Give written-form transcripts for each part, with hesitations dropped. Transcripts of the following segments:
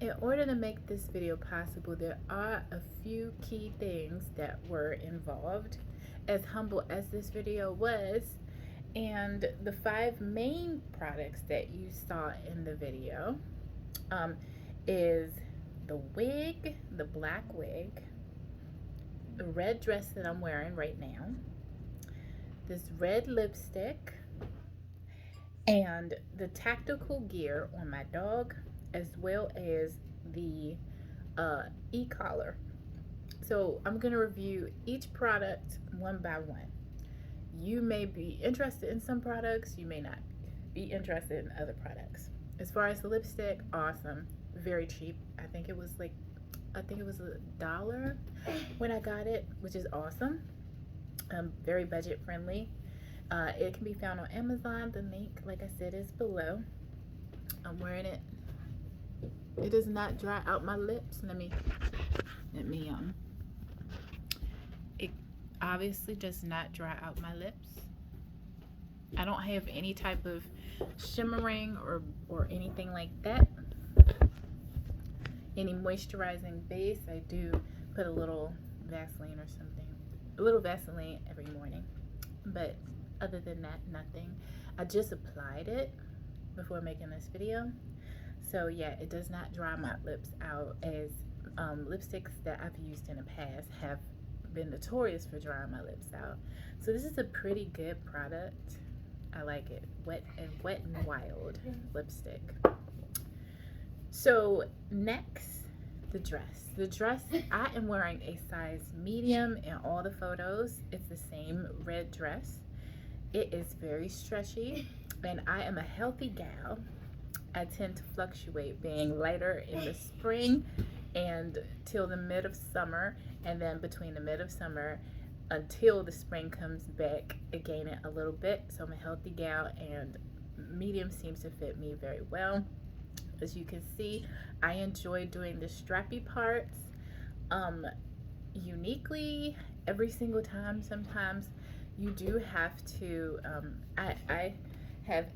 In order to make this video possible, there are a few key things that were involved, as humble as this video was. And the 5 main products that you saw in the video is the wig, the black wig, the red dress that I'm wearing right now, this red lipstick, and the tactical gear on my dog, as well as the e-collar. So I'm going to review each product one by one. You may be interested in some products, you may not be interested in other products. As far as the lipstick, awesome, very cheap. I think it was $1 when I got it, which is awesome. Very budget friendly. It can be found on Amazon. The link, like I said, is below. I'm wearing it. It does not dry out my lips. It obviously does not dry out my lips. I don't have any type of shimmering or anything like that. Any moisturizing base. I do put a little Vaseline or something. A little Vaseline every morning. But other than that, nothing. I just applied it before making this video. So yeah, it does not dry my lips out, as lipsticks that I've used in the past have been notorious for drying my lips out. So this is a pretty good product. I like it. Wet and Wild lipstick. So next, the dress. The dress, I am wearing a size medium in all the photos. It's the same red dress. It is very stretchy, and I am a healthy gal. I tend to fluctuate, being lighter in the spring and till the mid of summer, and then between the mid of summer until the spring comes back, gain it a little bit. So I'm a healthy gal, and medium seems to fit me very well. As you can see, I enjoy doing the strappy parts uniquely every single time. Sometimes you do have to, I have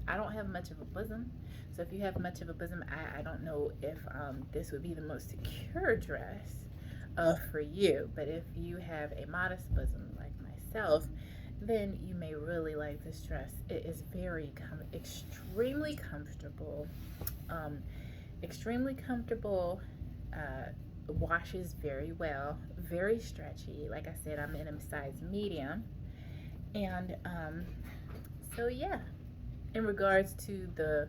I don't have much of a bosom, so if you have much of a bosom, I don't know if this would be the most secure dress for you. But if you have a modest bosom like myself, then you may really like this dress. It is extremely comfortable, washes very well, very stretchy. Like I said, I'm in a size medium, and so yeah. In regards to the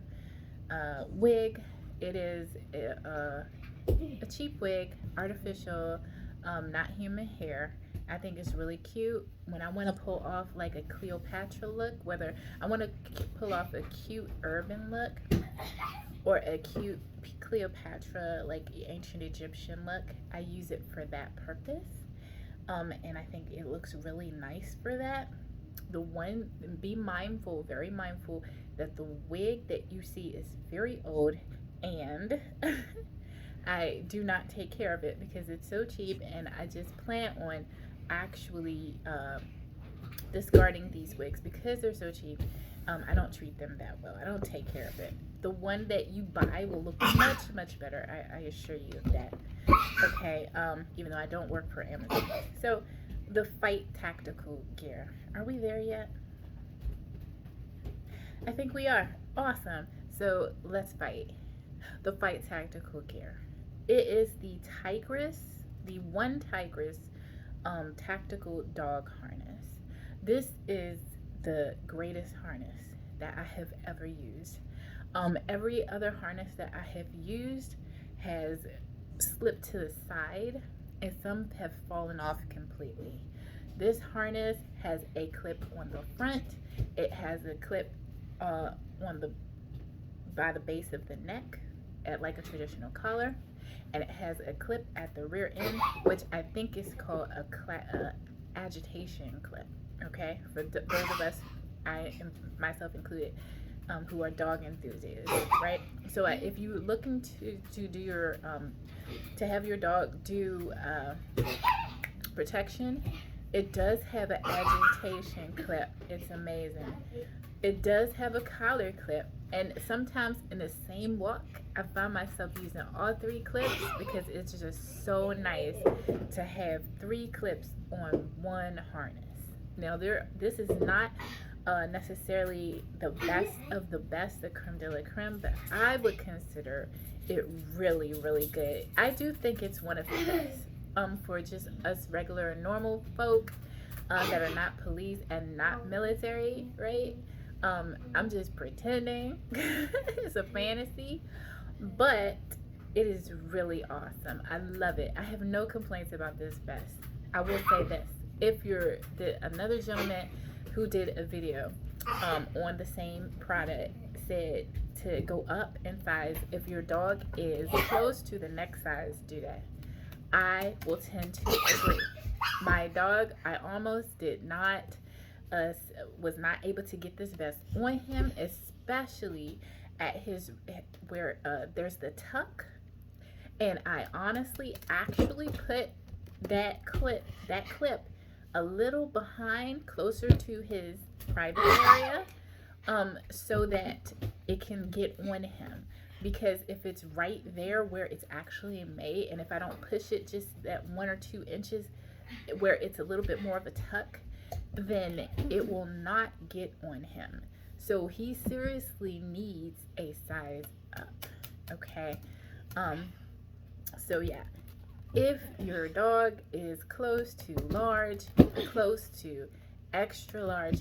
wig, it is a cheap wig, artificial, not human hair. I think it's really cute. When I want to pull off like a Cleopatra look, whether I want to pull off a cute urban look or a cute Cleopatra, like ancient Egyptian look, I use it for that purpose. And I think it looks really nice for that. Be mindful, very mindful, that the wig that you see is very old, and I do not take care of it because it's so cheap, and I just plan on actually discarding these wigs because they're so cheap. I don't treat them that well. I don't take care of it. The one that you buy will look much better. I assure you of that. Okay, even though I don't work for Amazon. So the fight tactical gear. Are we there yet? I think we are. Awesome. So let's fight. The fight tactical gear. It is the OneTigres tactical dog harness. This is the greatest harness that I have ever used. Every other harness that I have used has slipped to the side, and some have fallen off completely. This harness has a clip on the front. It has a clip by the base of the neck, at like a traditional collar, and it has a clip at the rear end, which I think is called a agitation clip. Okay, for those of us, I am myself included, who are dog enthusiasts, right? So if you're looking to do your to have your dog do protection, it does have an agitation clip. It's amazing. It does have a collar clip, And sometimes in the same walk, I find myself using all 3 clips because it's just so nice to have 3 clips on one harness. Now, this is not necessarily the best of the best, the creme de la creme, but I would consider it really, really good. I do think it's one of the best for just us regular normal folk that are not police and not military, right? I'm just pretending. It's a fantasy, but it is really awesome. I love it. I have no complaints about this vest. I will say this: if you're another gentleman who did a video on the same product said to go up in size. If your dog is close to the next size, do that. I will tend to agree. My dog, I almost did not, was not able to get this vest on him, especially at his, where there's the tuck. And I honestly actually put that clip a little behind, closer to his private area, so that it can get on him. Because if it's right there where it's actually made, and if I don't push it just that 1 or 2 inches where it's a little bit more of a tuck, then it will not get on him. So he seriously needs a size up. Okay. So yeah, if your dog is close to large, close to extra large,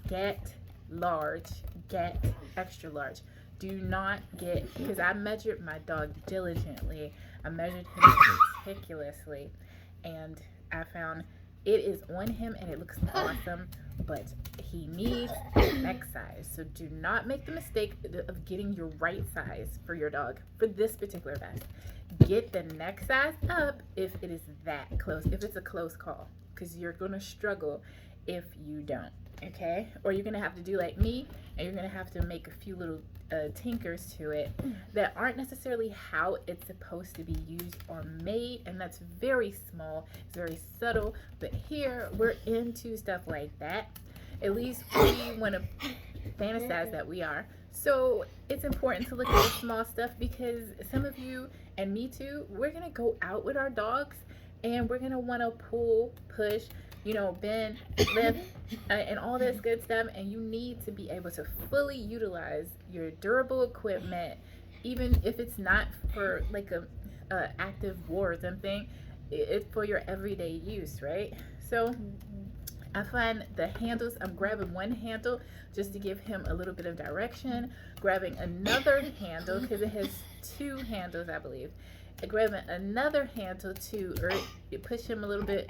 get large, get extra large. Do not get, because I measured my dog diligently. I measured him meticulously, and I found it is on him and it looks awesome, but he needs the next size. So do not make the mistake of getting your right size for your dog for this particular vest. Get the next size up if it is that close, if it's a close call, because you're going to struggle if you don't, okay? Or you're going to have to do like me, and you're going to have to make a few little tinkers to it that aren't necessarily how it's supposed to be used or made, and that's very small, it's very subtle. But here we're into stuff like that. At least we want to fantasize that we are. So it's important to look at the small stuff, because some of you, and me too, we're gonna go out with our dogs and we're gonna want to pull, push, bend, lift, and all this good stuff. And you need to be able to fully utilize your durable equipment, even if it's not for like a active war or something. It's for your everyday use, right? So I find the handles, I'm grabbing one handle just to give him a little bit of direction, grabbing another handle because it has 2 handles, I believe. Grabbing another handle to push him a little bit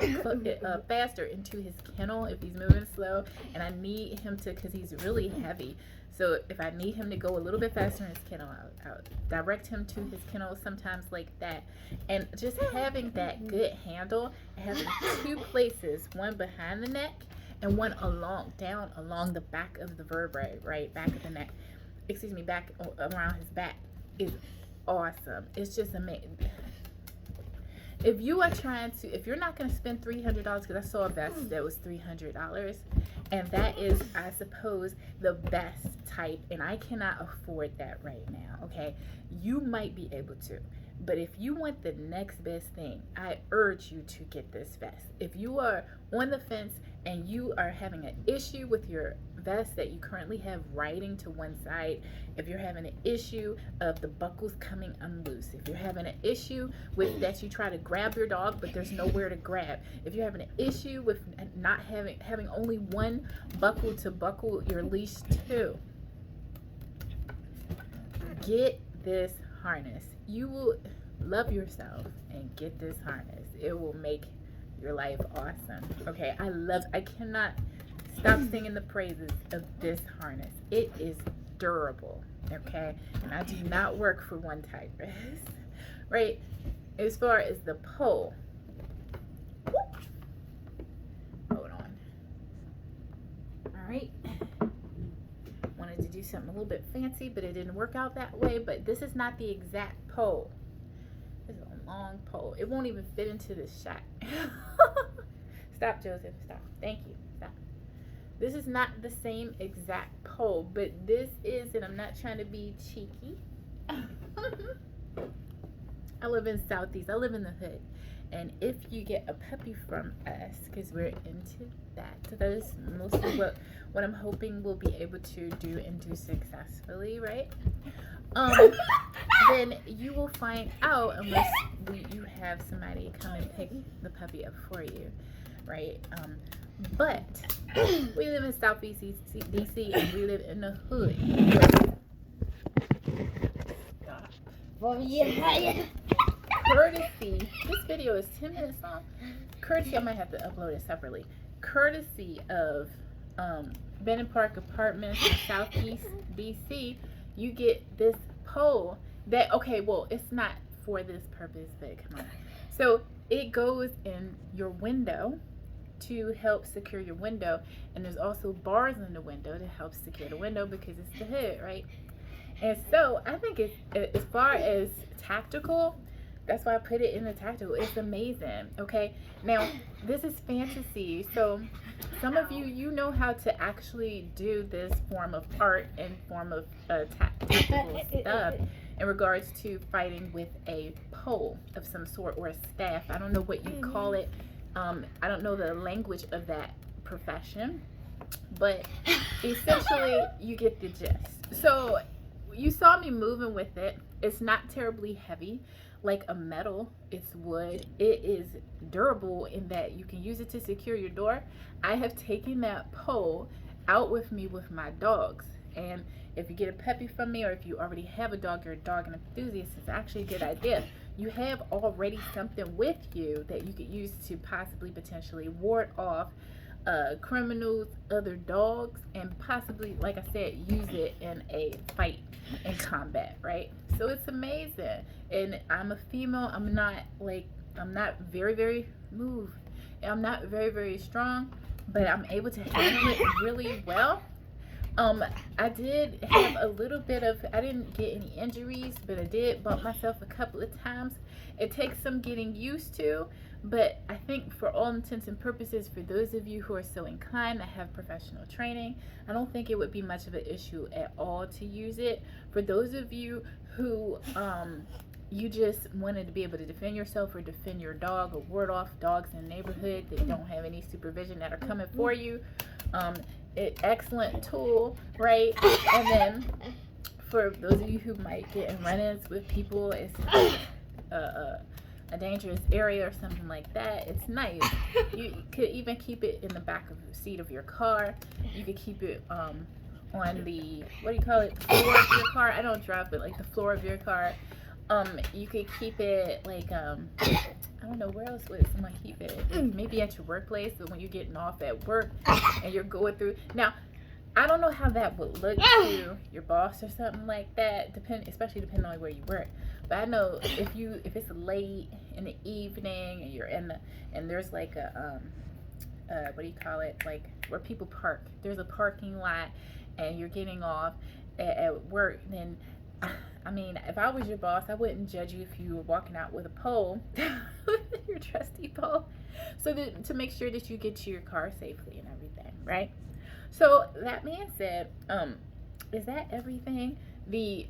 faster into his kennel if he's moving slow, and I need him to, because he's really heavy. So if I need him to go a little bit faster in his kennel, I'll direct him to his kennel sometimes like that. And just having that good handle, having 2 places, one behind the neck and one down along the back of the vertebrae, right, back of the neck, back around his back, is awesome. It's just amazing. If you are if you're not going to spend $300, because I saw a vest that was $300, and that is, I suppose, the best type, and I cannot afford that right now, okay? You might be able to, but if you want the next best thing, I urge you to get this vest. If you are on the fence and you are having an issue with your vest that you currently have riding to one side, if you're having an issue of the buckles coming unloose, if you're having an issue with that you try to grab your dog but there's nowhere to grab, if you're having an issue with not having only one buckle to buckle your leash to, get this harness. You will love yourself and get this harness. It will make your life awesome. Okay, I cannot stop singing the praises of this harness. It is durable, okay? And I do not work for OneTigres, right? As far as the pole, hold on. All right. Wanted to do something a little bit fancy, but it didn't work out that way. But this is not the exact pole. This is a long pole. It won't even fit into this shot. Stop, Joseph. Stop. Thank you. Stop. This is not the same exact pole, but this is, and I'm not trying to be cheeky. I live in Southeast. I live in the hood. And if you get a puppy from us, because we're into that, so that is mostly what I'm hoping we'll be able to do and do successfully, right? Then you will find out, unless you have somebody come and pick the puppy up for you, right? But we live in Southeast DC, and we live in the hood. Well, yeah. Courtesy, this video is 10 minutes long. Courtesy, I might have to upload it separately. Courtesy of Bennett Park Apartments in Southeast DC, you get this pole that, okay, well, it's not for this purpose, but come on. So it goes in your window to help secure your window, and there's also bars in the window to help secure the window because it's the hood, right? And so I think it's, as far as tactical, that's why I put it in the tactical. It's amazing. Okay, now this is fantasy, so some of you know how to actually do this form of art and form of tactical stuff in regards to fighting with a pole of some sort or a staff. I don't know what you call it. I don't know the language of that profession, but essentially you get the gist. So you saw me moving with it. It's not terribly heavy like a metal. It's wood. It is durable in that you can use it to secure your door. I have taken that pole out with me with my dogs, and if you get a puppy from me, or if you already have a dog, you're a dog enthusiast, it's actually a good idea. You have already something with you that you could use to possibly potentially ward off criminals, other dogs, and possibly, like I said, use it in a fight in combat, right? So it's amazing. And I'm a female. I'm not very moved. I'm not very strong, but I'm able to handle it really well. I did have a little bit of, I didn't get any injuries, but I did bump myself a couple of times. It takes some getting used to, but I think for all intents and purposes, for those of you who are so inclined to have professional training, I don't think it would be much of an issue at all to use it. For those of you who you just wanted to be able to defend yourself or defend your dog or ward off dogs in the neighborhood that don't have any supervision that are coming for you, excellent tool, right? And then for those of you who might get in run-ins with people, it's a dangerous area or something like that, it's nice. You could even keep it in the back of the seat of your car. You could keep it on the, what do you call it, floor of your car. I don't drive, but like the floor of your car. You could keep it like I don't know, where else would someone keep it? Maybe at your workplace, but when you're getting off at work and you're going through. Now, I don't know how that would look to your boss or something like that, especially depending on where you work. But I know if it's late in the evening and you're and there's like a what do you call it? Like where people park. There's a parking lot and you're getting off at work, then I mean, if I was your boss, I wouldn't judge you if you were walking out with a pole, your trusty pole, so to make sure that you get to your car safely and everything, right? So that being said, is that everything? The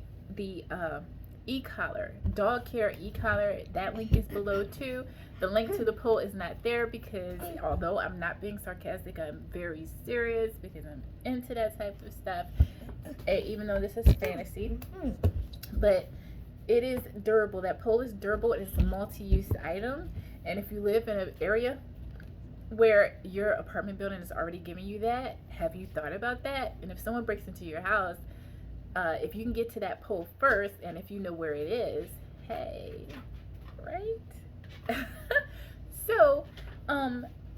e-collar, dog care e-collar, that link is below too. The link to the pole is not there because although I'm not being sarcastic, I'm very serious because I'm into that type of stuff, even though this is fantasy. But it is durable. That pole is durable. It is a multi-use item, and if you live in an area where your apartment building is already giving you that, have you thought about that? And if someone breaks into your house, if you can get to that pole first, and if you know where it is, hey, right? So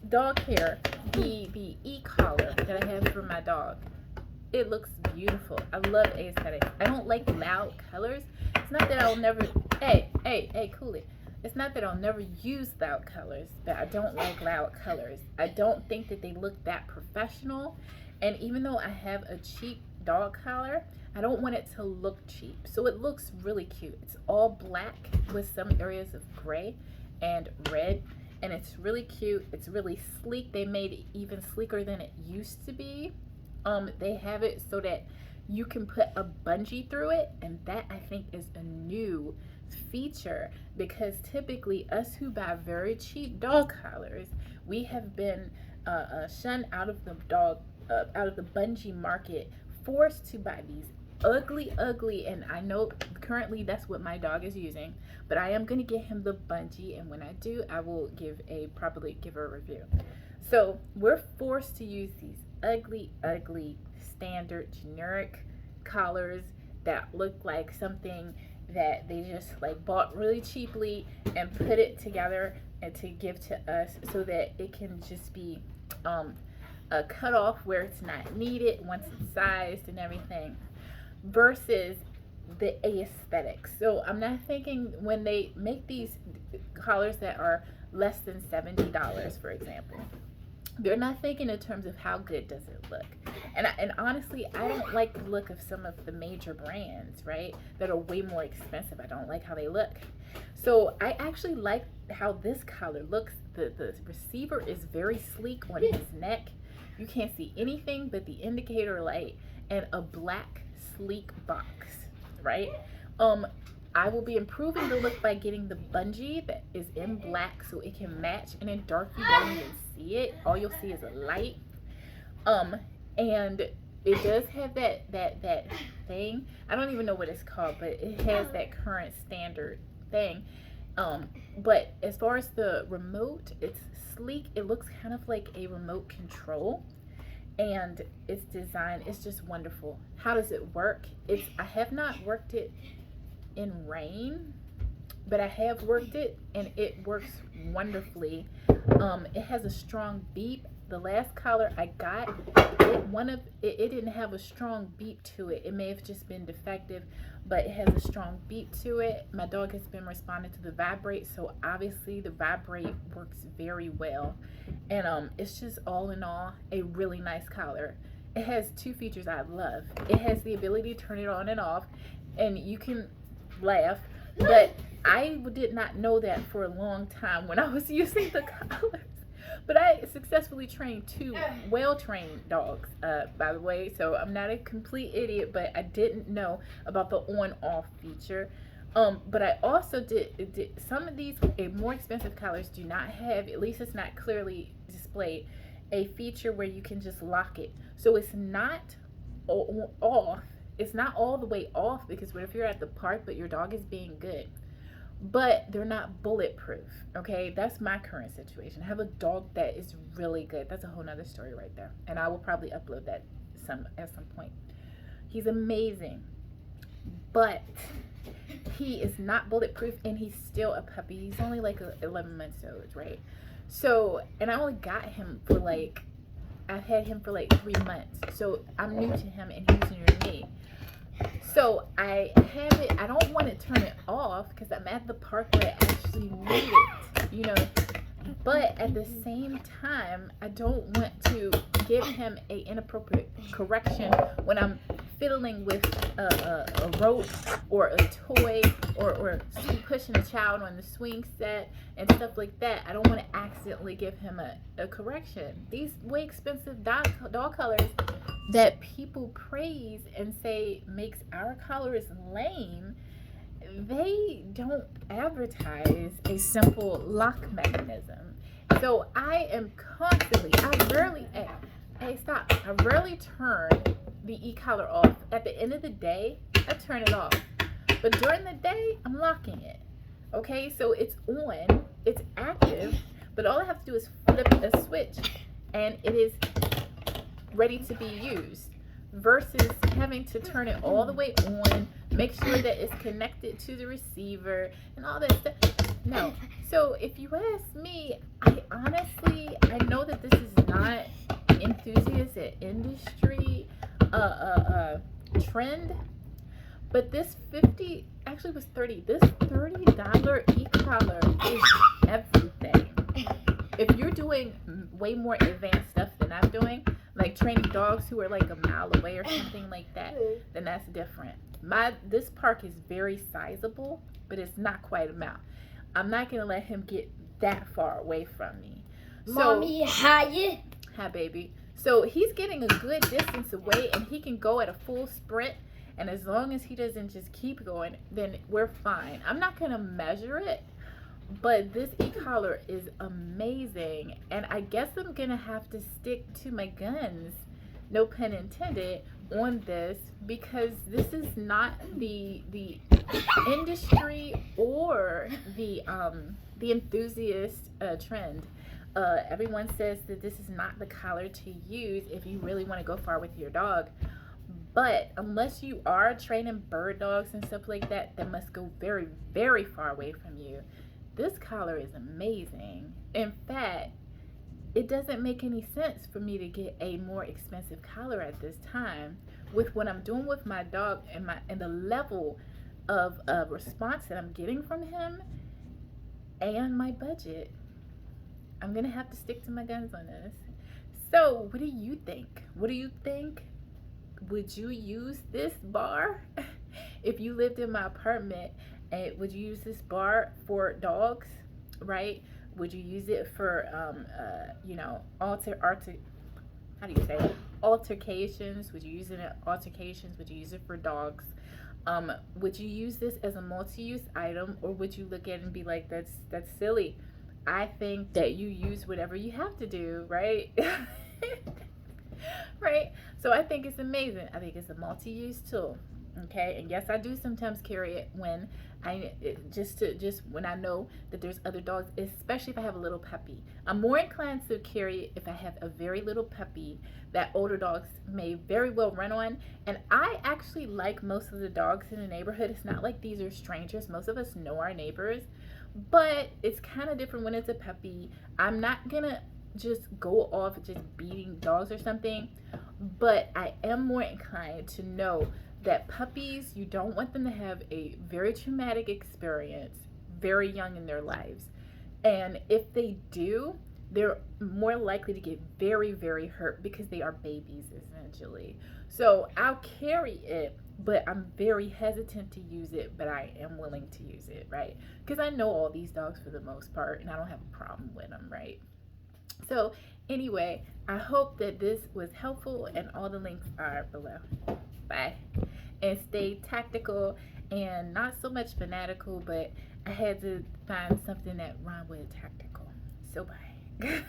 dog hair, the e-collar that I have for my dog, it looks beautiful. I love aesthetic. I don't like loud colors. It's not that I'll never, hey, cool it. It's not that I'll never use loud colors, but I don't like loud colors. I don't think that they look that professional. And even though I have a cheap dog collar, I don't want it to look cheap. So it looks really cute. It's all black with some areas of gray and red, and it's really cute. It's really sleek. They made it even sleeker than it used to be. they have it so that you can put a bungee through it, and that I think is a new feature, because typically us who buy very cheap dog collars, we have been shunned out of the bungee market, forced to buy these ugly, and I know currently that's what my dog is using, but I am going to get him the bungee, and when I do, I will give a review. So we're forced to use these ugly standard generic collars that look like something that they just like bought really cheaply and put it together and to give to us, so that it can just be a cut off where it's not needed once it's sized and everything, versus the aesthetics. So I'm not thinking, when they make these collars that are less than $70, for example, they're not thinking in terms of how good does it look. And honestly, I don't like the look of some of the major brands, right, that are way more expensive. I don't like how they look. So I actually like how this collar looks. The receiver is very sleek on his neck. You can't see anything but the indicator light and a black sleek box, right? I will be improving the look by getting the bungee that is in black so it can match, and in dark you won't even see it. All you'll see is a light. And it does have that thing. I don't even know what it's called, but it has that current standard thing. But as far as the remote, it's sleek. It looks kind of like a remote control, and its design is just wonderful. How does it work? I have not worked it in rain, but I have worked it and it works wonderfully. It has a strong beep. The last collar I got, it didn't have a strong beep to it. It may have just been defective, but it has a strong beep to it. My dog has been responding to the vibrate, so obviously the vibrate works very well. And it's just all in all a really nice collar. It has two features I love. It has the ability to turn it on and off, and you can laugh, but I did not know that for a long time when I was using the collars. But I successfully trained two well-trained dogs, by the way, so I'm not a complete idiot, but I didn't know about the on-off feature. But I also did some of these more expensive collars do not have, at least it's not clearly displayed, a feature where you can just lock it. So it's not off. It's not all the way off, because what if you're at the park but your dog is being good? But they're not bulletproof, okay? That's my current situation. I have a dog that is really good. That's a whole nother story right there. And I will probably upload that at some point. He's amazing. But he is not bulletproof, and he's still a puppy. He's only like 11 months old, right? So, and I only got him for like, I've had him for like 3 months. So I'm new to him and he's new to me. So I have it, I don't want to turn it off because I'm at the park where I actually need it, you know. But at the same time, I don't want to give him a inappropriate correction when I'm fiddling with a rope or a toy or pushing a child on the swing set and stuff like that. I don't want to accidentally give him a correction. These way expensive dog collars that people praise and say makes our collars lame, they don't advertise a simple lock mechanism. So I am constantly, I rarely turn the e-collar off. At the end of the day, I turn it off. But during the day, I'm locking it. Okay, so it's on, it's active, but all I have to do is flip a switch and it is ready to be used, versus having to turn it all the way on, make sure that it's connected to the receiver and all that stuff. No. So if you ask me, I know that this is not enthusiast at industry trend, but this was $30. This $30 e-collar is everything. If you're doing way more advanced stuff than I'm doing, like training dogs who are like a mile away or something like that, then that's different. This park is very sizable, but it's not quite a mile. I'm not gonna let him get that far away from me. Mommy, hi. Hi, baby. So he's getting a good distance away, and he can go at a full sprint. And as long as he doesn't just keep going, then we're fine. I'm not going to measure it, but this e-collar is amazing. And I guess I'm going to have to stick to my guns, no pun intended, on this, because this is not the industry or the enthusiast trend. Everyone says that this is not the collar to use if you really want to go far with your dog. But unless you are training bird dogs and stuff like that, that must go very, very far away from you, this collar is amazing. In fact, it doesn't make any sense for me to get a more expensive collar at this time with what I'm doing with my dog and the level of response that I'm getting from him and my budget. I'm gonna have to stick to my guns on this. So what do you think? What do you think? Would you use this bar if you lived in my apartment? And would you use this bar for dogs, right? Would you use it for you know, how do you say it? Altercations? Would you use it in altercations? Would you use it for dogs? Would you use this as a multi-use item, or would you look at it and be like, that's silly? I think that you use whatever you have to do, right? Right? So I think it's amazing. I think it's a multi-use tool. Okay, and yes, I do sometimes carry it when just when I know that there's other dogs, especially if I have a little puppy. I'm more inclined to carry it if I have a very little puppy that older dogs may very well run on. And I actually like most of the dogs in the neighborhood. It's not like these are strangers. Most of us know our neighbors, but it's kind of different when it's a puppy. I'm not gonna just go off just beating dogs or something, but I am more inclined to know that puppies, you don't want them to have a very traumatic experience very young in their lives. And if they do, they're more likely to get very, very hurt because they are babies essentially. So I'll carry it, but I'm very hesitant to use it, but I am willing to use it, right? Because I know all these dogs for the most part, and I don't have a problem with them, right? So anyway, I hope that this was helpful, and all the links are below. Bye. And stay tactical and not so much fanatical, but I had to find something that rhymed with tactical. So bye.